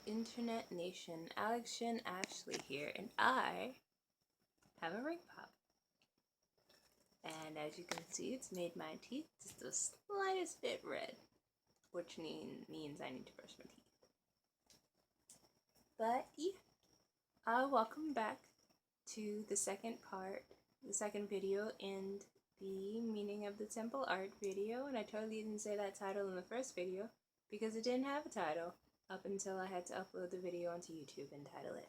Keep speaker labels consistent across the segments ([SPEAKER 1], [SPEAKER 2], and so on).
[SPEAKER 1] Internet Nation, Alex Jen Ashley here, and I have a ring pop. And as you can see, it's made my teeth just the slightest bit red, which means I need to brush my teeth. But yeah, welcome back to the second video in the Meaning of the Temple Art video, and I totally didn't say that title in the first video because it didn't have a title up until I had to upload the video onto YouTube and title it.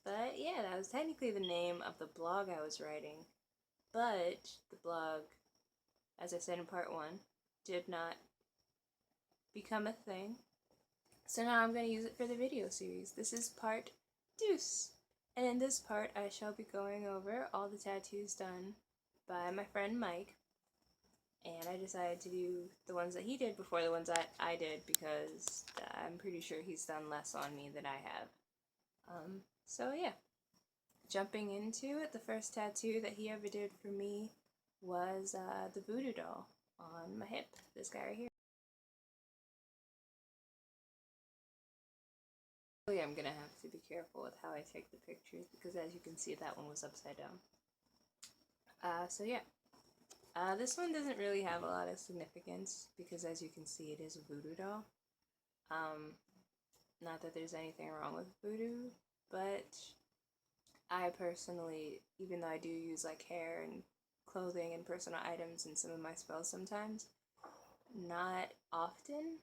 [SPEAKER 1] But yeah, that was technically the name of the blog I was writing, but the blog, as I said in part 1, did not become a thing, so now I'm going to use it for the video series. This is part 2, and in this part I shall be going over all the tattoos done by my friend Mike, and I decided to do the ones that he did before the ones I did because I'm pretty sure he's done less on me than I have. So yeah, jumping into it, the first tattoo that he ever did for me was the Voodoo Doll on my hip, this guy right here. I'm gonna have to be careful with how I take the pictures because as you can see that one was upside down. So yeah. This one doesn't really have a lot of significance because as you can see it is a voodoo doll. Not that there's anything wrong with voodoo, but I personally, even though I do use like hair and clothing and personal items in some of my spells sometimes, not often.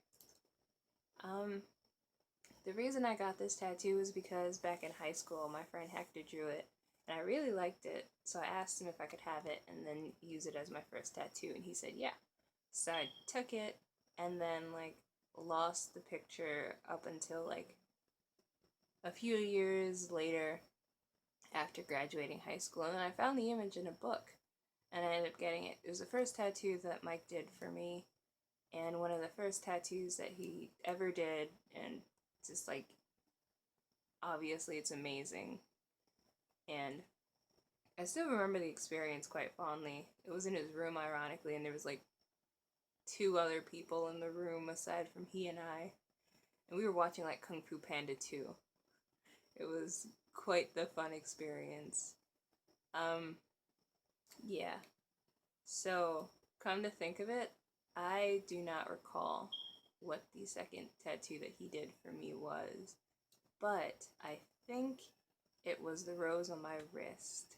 [SPEAKER 1] The reason I got this tattoo is because back in high school my friend Hector drew it and I really liked it, so I asked him if I could have it and then use it as my first tattoo, and he said yeah. So I took it and then like lost the picture up until like a few years later after graduating high school, and I found the image in a book and I ended up getting it. It was the first tattoo that Mike did for me and one of the first tattoos that he ever did, and just like obviously it's amazing. And I still remember the experience quite fondly. It was in his room, ironically, and there was like 2 other people in the room aside from he and I. And we were watching like Kung Fu Panda 2. It was quite the fun experience. Yeah. So, come to think of it, I do not recall what the second tattoo that he did for me was, but I think it was the rose on my wrist.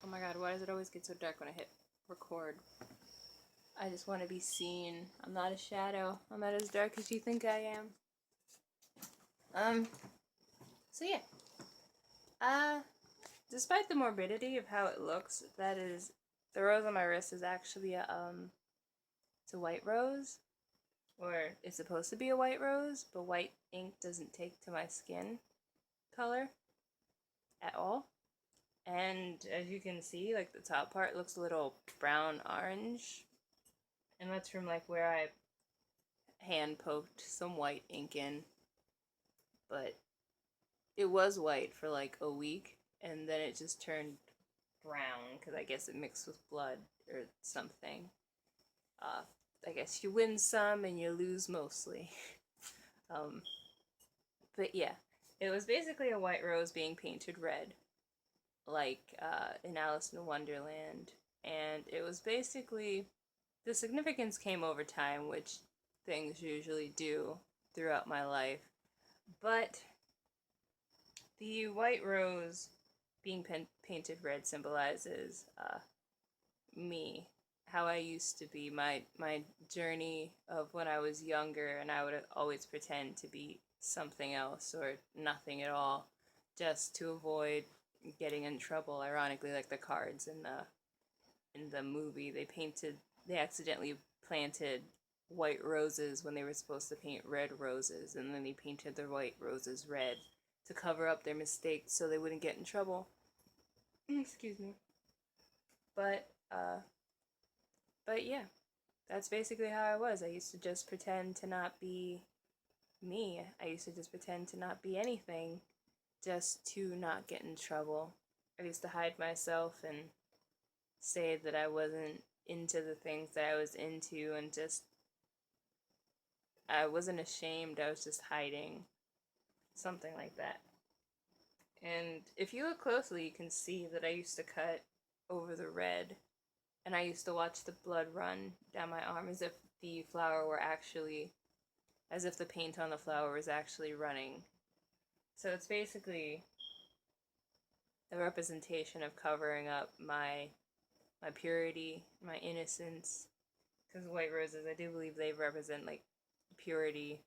[SPEAKER 1] Oh my god, why does it always get so dark when I hit record? I just want to be seen. I'm not a shadow. I'm not as dark as you think I am. So yeah. Despite the morbidity of how it looks, that is, the rose on my wrist is actually it's a white rose. Or it's supposed to be a white rose, but white ink doesn't take to my skin color at all. And as you can see, like the top part looks a little brown orange, and that's from like where I hand poked some white ink in. But it was white for like a week, and then it just turned brown because I guess it mixed with blood or something. I guess you win some and you lose mostly. But yeah, it was basically a white rose being painted red, like in Alice in Wonderland, and it was basically, the significance came over time, which things usually do throughout my life, but the white rose being painted red symbolizes me, how I used to be, my journey of when I was younger, and I would always pretend to be something else or nothing at all, just to avoid getting in trouble. Ironically, like the cards in the movie, they accidentally planted white roses when they were supposed to paint red roses, and then they painted their white roses red to cover up their mistakes so they wouldn't get in trouble. Excuse me. But yeah, that's basically how I was. I used to just pretend to not be me. I used to just pretend to not be anything just to not get in trouble. I used to hide myself and say that I wasn't into the things that I was into, and just, I wasn't ashamed, I was just hiding. Something like that. And if you look closely, you can see that I used to cut over the red, and I used to watch the blood run down my arm as if the flower were actually, as if the paint on the flower was actually running. So it's basically a representation of covering up my purity, my innocence. Because white roses, I do believe they represent like purity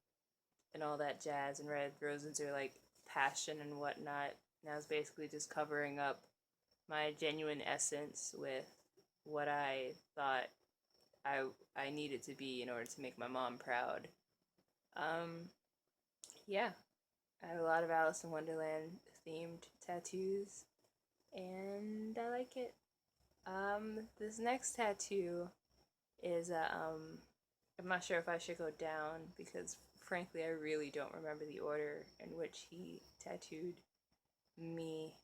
[SPEAKER 1] and all that jazz, and red roses are like passion and whatnot. And I was basically just covering up my genuine essence with what I thought I needed to be in order to make my mom proud. Yeah, I have a lot of Alice in Wonderland themed tattoos, and I like it. This next tattoo is I'm not sure if I should go down because frankly I really don't remember the order in which he tattooed me.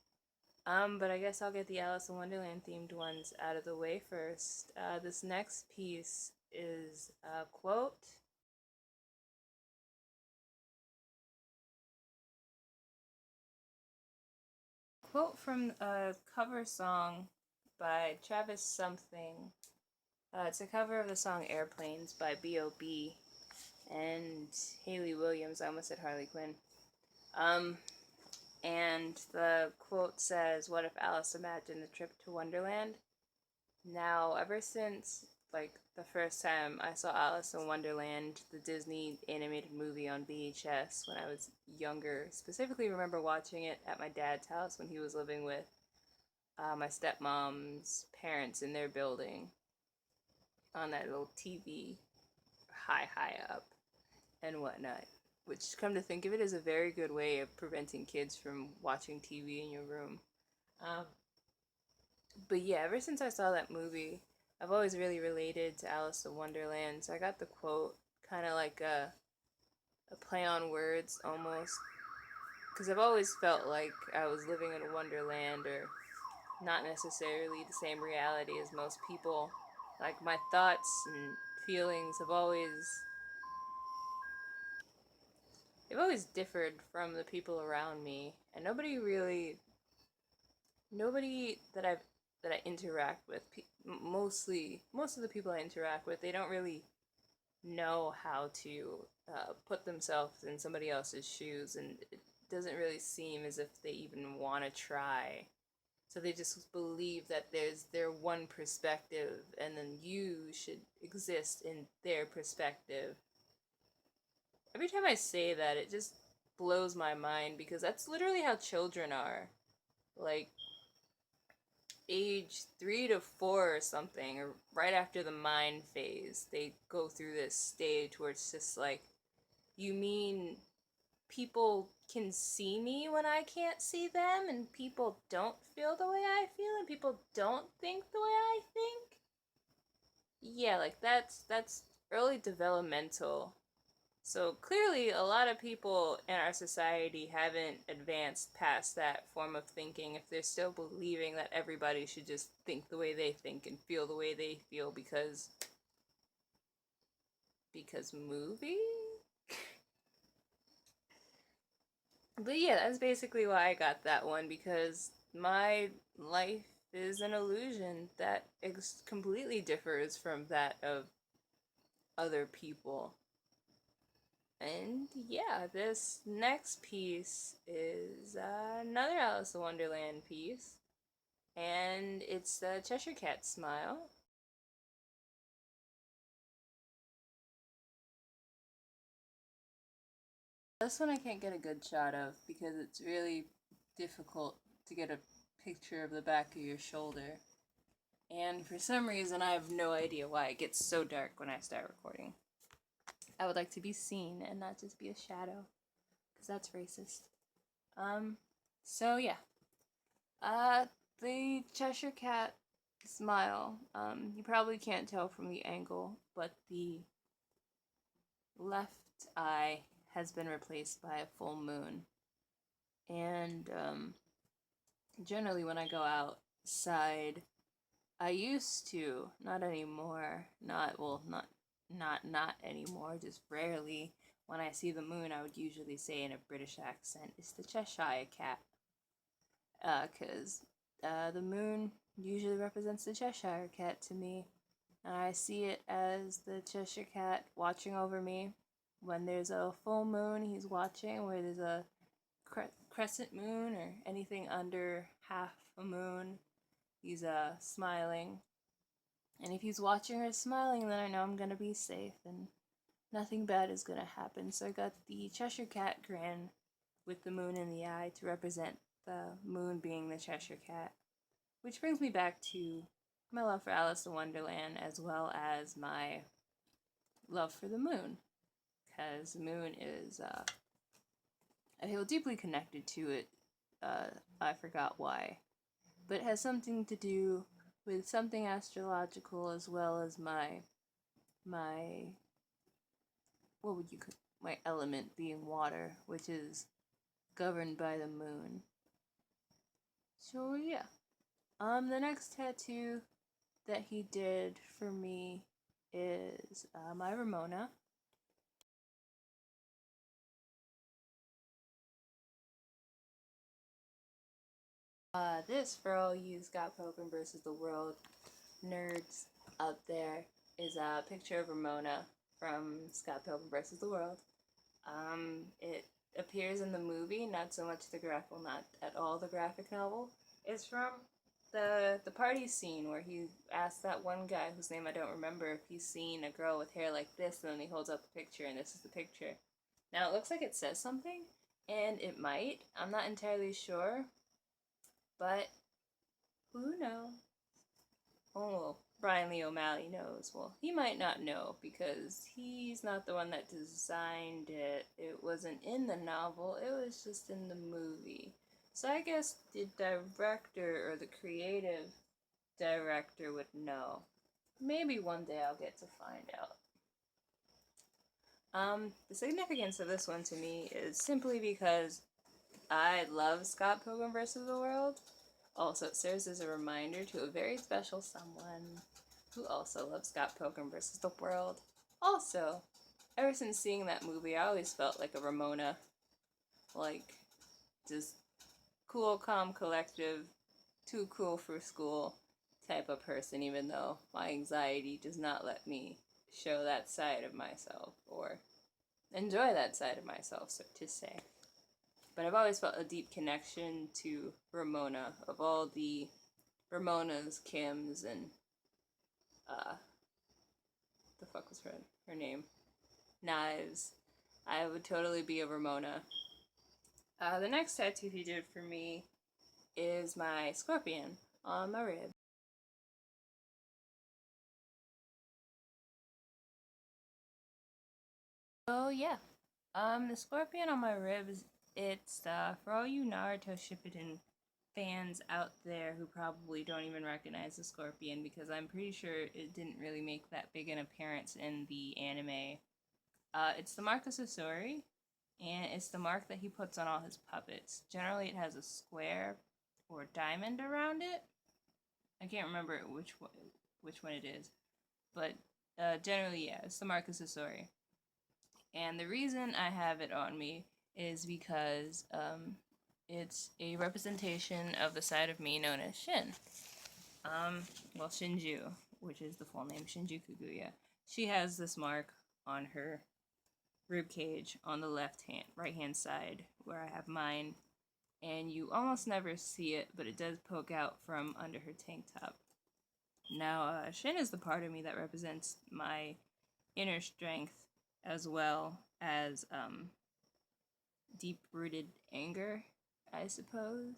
[SPEAKER 1] But I guess I'll get the Alice in Wonderland themed ones out of the way first. This next piece is a quote from a cover song by Travis Something. It's a cover of the song Airplanes by B.O.B. and Hayley Williams. I almost said Harley Quinn. And the quote says, "What if Alice imagined a trip to Wonderland?" Now, ever since like the first time I saw Alice in Wonderland, the Disney animated movie on VHS when I was younger, specifically remember watching it at my dad's house when he was living with my stepmom's parents in their building on that little TV high up and whatnot. Which, come to think of it, is a very good way of preventing kids from watching TV in your room. Um, but yeah, ever since I saw that movie, I've always really related to Alice in Wonderland. So I got the quote kind of like a play on words almost. Because I've always felt like I was living in a wonderland, or not necessarily the same reality as most people. Like my thoughts and feelings have always, they've always differed from the people around me, and nobody that I interact with, most of the people I interact with, they don't really know how to put themselves in somebody else's shoes, and it doesn't really seem as if they even want to try. So they just believe that there's their one perspective, and then you should exist in their perspective. Every time I say that, it just blows my mind because that's literally how children are. Like, age 3 to 4 or something, or right after the mind phase, they go through this stage where it's just like, you mean people can see me when I can't see them, and people don't feel the way I feel, and people don't think the way I think? Yeah, like that's early developmental. So clearly, a lot of people in our society haven't advanced past that form of thinking if they're still believing that everybody should just think the way they think and feel the way they feel because movie? But yeah, that's basically why I got that one, because my life is an illusion that completely differs from that of other people. And yeah, this next piece is another Alice in Wonderland piece, and it's the Cheshire Cat smile. This one I can't get a good shot of because it's really difficult to get a picture of the back of your shoulder. And for some reason, I have no idea why it gets so dark when I start recording. I would like to be seen and not just be a shadow, because that's racist. So yeah. The Cheshire Cat smile. You probably can't tell from the angle, but the left eye has been replaced by a full moon. And generally when I go outside, I used to, not anymore. Not anymore, just rarely. When I see the moon, I would usually say in a British accent, it's the Cheshire Cat. Because the moon usually represents the Cheshire Cat to me. And I see it as the Cheshire Cat watching over me. When there's a full moon, he's watching. Where there's a crescent moon or anything under half a moon, he's smiling. And if he's watching or smiling, then I know I'm gonna be safe and nothing bad is gonna happen. So I got the Cheshire Cat grin with the moon in the eye to represent the moon being the Cheshire Cat. Which brings me back to my love for Alice in Wonderland, as well as my love for the moon. Because the moon is, I feel deeply connected to it. I forgot why. But it has something to do with something astrological, as well as my what would you call my element being water, which is governed by the moon. So yeah. The next tattoo that he did for me is my Ramona. This, for all you Scott Pilgrim vs. the World nerds out there, is a picture of Ramona from Scott Pilgrim vs. the World. It appears in the movie, not so much the graphic, well, not at all the graphic novel. It's from the party scene where he asked that one guy whose name I don't remember if he's seen a girl with hair like this, and then he holds up a picture, and this is the picture. Now it looks like it says something, and it might. I'm not entirely sure, but who knows? Oh, Brian Lee O'Malley knows. Well, he might not know because he's not the one that designed it. It wasn't in the novel, it was just in the movie. So I guess the director or the creative director would know. Maybe one day I'll get to find out. The significance of this one to me is simply because I love Scott Pilgrim vs. the World. Also, it serves as a reminder to a very special someone who also loves Scott Pilgrim vs. the World. Also, ever since seeing that movie, I always felt like a Ramona. Like, just cool, calm, collective, too cool for school type of person, even though my anxiety does not let me show that side of myself or enjoy that side of myself, so to say. But I've always felt a deep connection to Ramona. Of all the Ramonas, Kims, and the fuck was her name? Knives. I would totally be a Ramona. The next tattoo he did for me is my scorpion on my rib. So yeah, the scorpion on my rib is it's for all you Naruto Shippuden fans out there who probably don't even recognize the scorpion, because I'm pretty sure it didn't really make that big an appearance in the anime. It's the mark of Sasori, and it's the mark that he puts on all his puppets. Generally, it has a square or diamond around it. I can't remember which one it is, but generally, yeah, it's the mark of Sasori. And the reason I have it on me is because it's a representation of the side of me known as Shin. Well, Shinju, which is the full name, Shinju Kaguya. She has this mark on her rib cage on the right hand side where I have mine, and you almost never see it, but it does poke out from under her tank top. Now, Shin is the part of me that represents my inner strength, as well as deep-rooted anger, I suppose.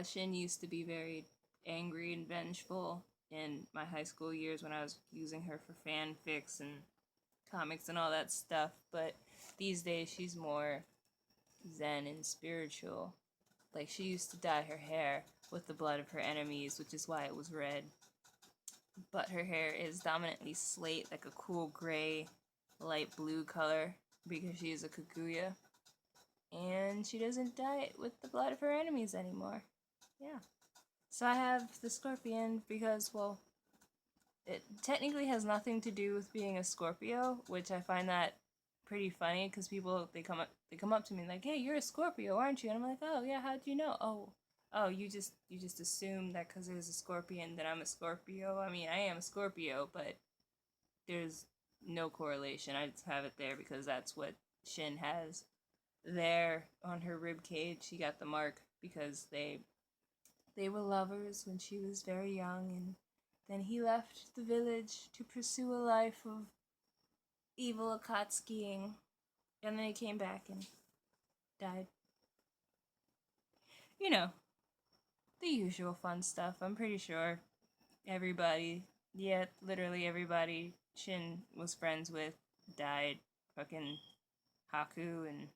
[SPEAKER 1] Shin used to be very angry and vengeful in my high school years when I was using her for fanfics and comics and all that stuff, but these days she's more zen and spiritual. Like, she used to dye her hair with the blood of her enemies, which is why it was red. But her hair is dominantly slate, like a cool gray, light blue color, because she is a Kaguya. And she doesn't dye it with the blood of her enemies anymore. Yeah. So I have the scorpion because, well, it technically has nothing to do with being a Scorpio, which I find that pretty funny because people they come up to me like, "Hey, you're a Scorpio, aren't you?" And I'm like, "Oh yeah, how'd you know?" Oh, you just assume that because there's a scorpion that I'm a Scorpio. I mean, I am a Scorpio, but there's no correlation. I just have it there because that's what Shin has there on her rib cage. She got the mark because they were lovers when she was very young, and then he left the village to pursue a life of evil Akatsukiing, and then he came back and died. You know, the usual fun stuff. I'm pretty sure everybody, yeah, literally everybody Shin was friends with died. Fucking Haku and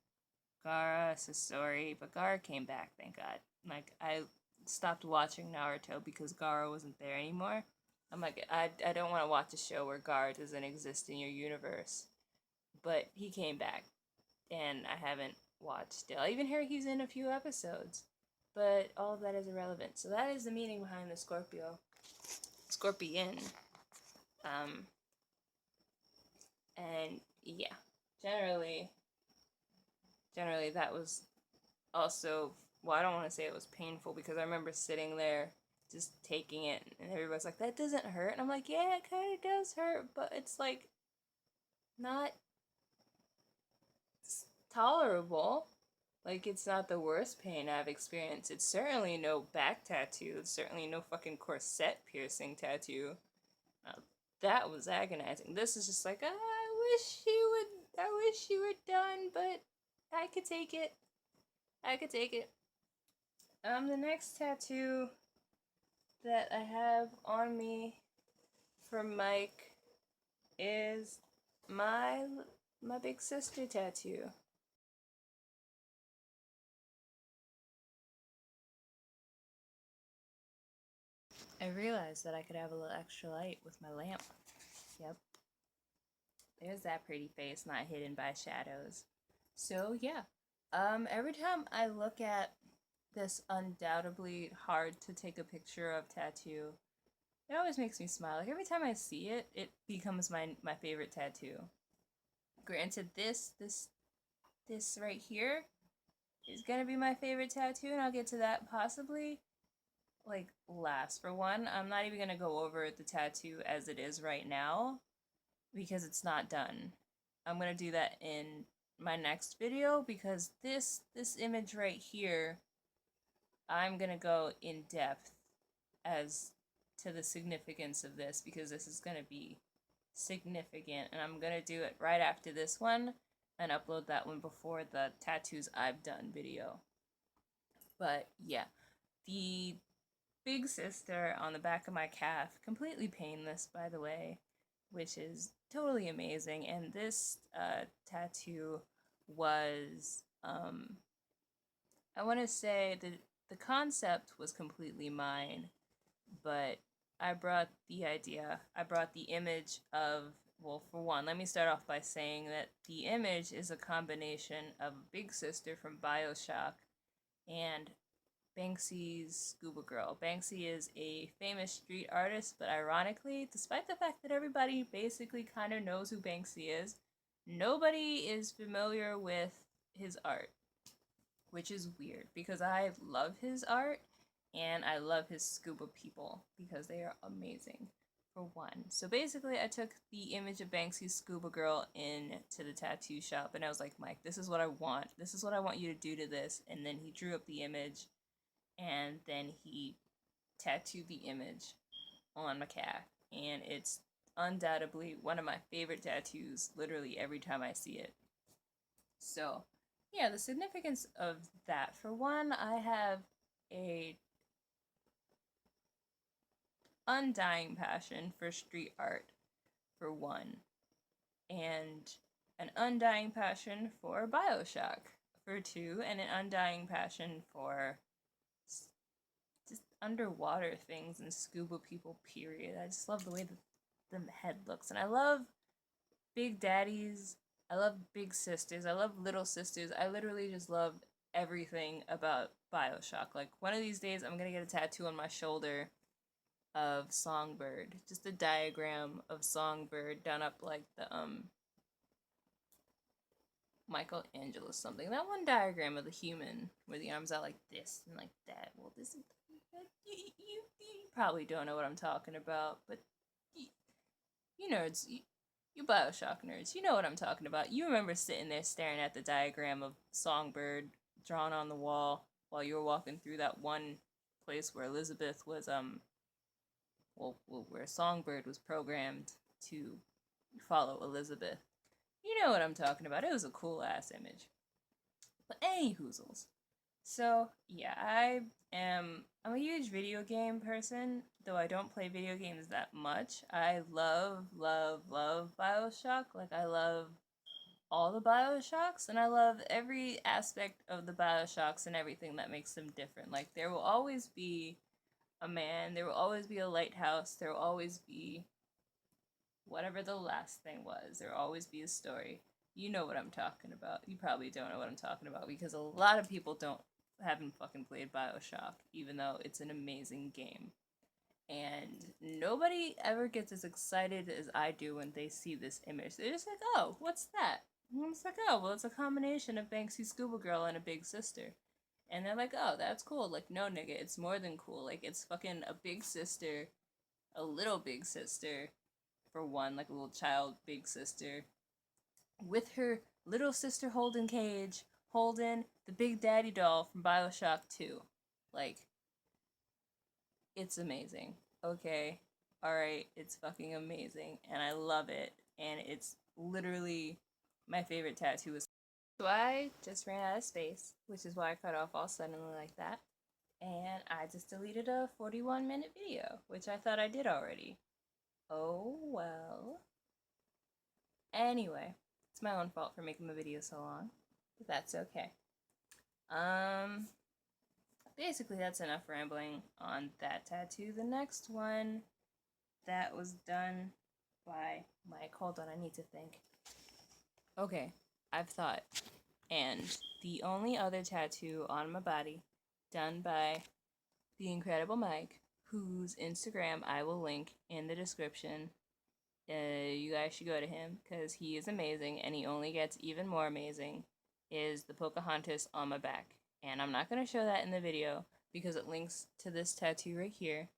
[SPEAKER 1] Gaara, Sasori, but Gaara came back, thank God. Like, I stopped watching Naruto because Gaara wasn't there anymore. I'm like, I don't want to watch a show where Gaara doesn't exist in your universe. But he came back, and I haven't watched still. I even hear he's in a few episodes. But all of that is irrelevant. So that is the meaning behind the Scorpion. Um, and yeah, generally that was also, well, I don't want to say it was painful because I remember sitting there just taking it and everybody's like, that doesn't hurt. And I'm like, yeah, it kind of does hurt, but it's like not tolerable. Like, it's not the worst pain I've experienced. It's certainly no back tattoo. It's certainly no fucking corset piercing tattoo. Uh, that was agonizing. This is just like, I wish you were done, but I could take it. I could take it. The next tattoo that I have on me for Mike is my big sister tattoo. I realized that I could have a little extra light with my lamp. Yep. There's that pretty face not hidden by shadows. So yeah. Every time I look at this undoubtedly hard to take a picture of tattoo, it always makes me smile. Like every time I see it, it becomes my favorite tattoo. Granted, this right here is gonna be my favorite tattoo, and I'll get to that possibly like last. For one, I'm not even gonna go over the tattoo as it is right now because it's not done. I'm gonna do that in my next video because this image right here, I'm gonna go in depth as to the significance of this because this is gonna be significant, and I'm gonna do it right after this one and upload that one before the tattoos I've done video. But yeah, the big sister on the back of my calf, completely painless by the way, which is totally amazing. And this tattoo was, I want to say that the concept was completely mine, but I brought the idea, I brought the image of, well, for one, let me start off by saying that the image is a combination of Big Sister from Bioshock and Banksy's Scuba Girl. Banksy is a famous street artist, but ironically, despite the fact that everybody basically kind of knows who Banksy is, nobody is familiar with his art, which is weird because I love his art and I love his scuba people because they are amazing, for one. So basically, I took the image of Banksy's Scuba Girl into the tattoo shop and I was like, Mike, this is what I want. This is what I want you to do to this. And then he drew up the image and then he tattooed the image on my calf. And it's undoubtedly one of my favorite tattoos, literally every time I see it. So, yeah, the significance of that. For one, I have a undying passion for street art, for one, and an undying passion for Bioshock, for two, and an undying passion for just underwater things and scuba people, period. I just love the way the head looks, and I love big daddies, I love big sisters, I love little sisters, I literally just love everything about BioShock. Like, one of these days, I'm gonna get a tattoo on my shoulder of Songbird. Just a diagram of Songbird done up like the, Michelangelo something. That one diagram of the human where the arms are like this and like that. Well, this is... You probably don't know what I'm talking about, but you nerds, you BioShock nerds, you know what I'm talking about. You remember sitting there staring at the diagram of Songbird drawn on the wall while you were walking through that one place where Elizabeth was, where Songbird was programmed to follow Elizabeth. You know what I'm talking about. It was a cool ass image. But any hoozles. So yeah, I'm a huge video game person, though I don't play video games that much. I love BioShock. Like, I love all the BioShocks, and I love every aspect of the BioShocks and everything that makes them different. Like, there will always be a man, there will always be a lighthouse, there will always be whatever the last thing was, there will always be a story. You know what I'm talking about. You probably don't know what I'm talking about because a lot of people haven't fucking played BioShock, even though it's an amazing game. And nobody ever gets as excited as I do when they see this image. They're just like, oh, what's that? And I'm just like, oh, well, it's a combination of Banksy Scuba Girl and a big sister. And they're like, oh, that's cool. Like, no, nigga, it's more than cool. Like, it's fucking a big sister, a little big sister, for one, like a little child big sister, with her little sister Holden Cage, Holden, the Big Daddy doll from BioShock 2. Like, it's amazing. Okay? Alright, it's fucking amazing. And I love it. And it's literally my favorite tattoo. So I just ran out of space, which is why I cut off all suddenly like that. And I just deleted a 41-minute video, which I thought I did already. Oh, well. Anyway, it's my own fault for making the video so long, but that's okay. Basically that's enough rambling on that tattoo. The next one that was done by Mike. Hold on, I need to think. Okay, I've thought. And the only other tattoo on my body done by the incredible Mike, whose Instagram I will link in the description. You guys should go to him because he is amazing, and he only gets even more amazing, is the Pocahontas on my back. And I'm not going to show that in the video because it links to this tattoo right here.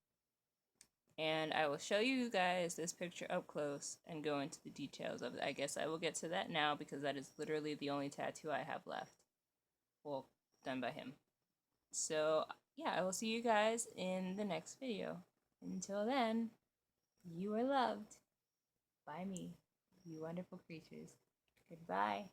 [SPEAKER 1] And I will show you guys this picture up close and go into the details of it. I guess I will get to that now because that is literally the only tattoo I have left. Well, done by him. So, yeah, I will see you guys in the next video. Until then, you are loved by me, you wonderful creatures. Goodbye.